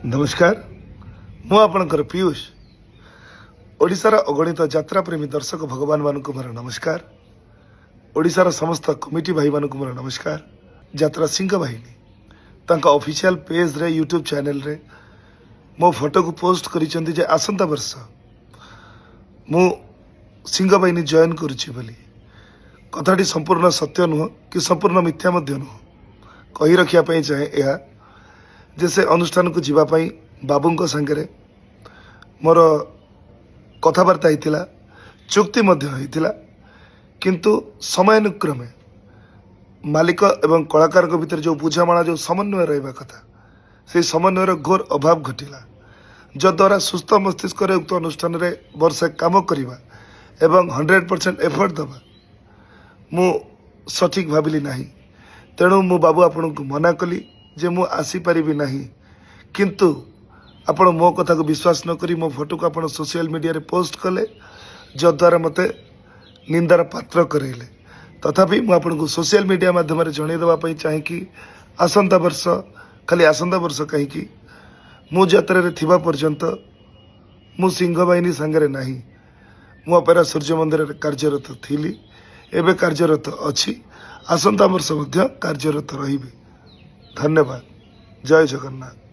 नमस्कार मु आपणकर पीयूष ओडिशार अगणित यात्रा प्रेमी दर्शक भगवान मानक मोर नमस्कार। ओडिशार समस्त कमिटी भाई मानक मोर नमस्कार। यात्रा सिंह बाहिनी तांका ऑफिशियल पेज रे यूट्यूब चैनल रे मो फोटो को पोस्ट करिसेंती जे आसंता वर्ष मु सिंह बाहिनी जॉइन करुछि बोली। कथाटी संपूर्ण सत्य नुह कि संपूर्ण मिथ्या मध्य नुह कही रखिया पई चाहे यह जे से अनुष्ठान को जीवाई बाबू सांगे मोर कथबार्ता होता चुक्ति होता किंतु समयानुक्रमे मालिक एवं कलाकार भितर जो बुझामणा जो समन्वय रहा कथा से समन्वयर घोर अभाव घटिला जद्वारा सुस्थ मस्तिष्क उक्त अनुष्ठान रे वर्षे काम करवा एवं 100% एफर्ट दबा मु सठिक भाविली नाही। तेणु मु बाबू आपण को मना कली जे मु आसी परिबी नाही किंतु आपण मो कथा को विश्वास न करी मो फोटो को आपण सोशल मीडिया रे पोस्ट कले जद्वारा मते निंदार पात्र करेले। तथापि मु आपण को सोशल मीडिया माध्यम रे जणै देबा पई चाहे कि आसंता वर्ष खाली आसंता वर्ष कहीं कि मु यात्रा रे थिबा पर्यंत मु सिंह बाहिनी संगे नाही मु अपेरा सूर्य मंदिर रे कार्यरत थिली एबे कार्यरत अछि आसंता वर्ष मध्य कार्यरत रहिबी। धन्यवाद। जय जगन्नाथ।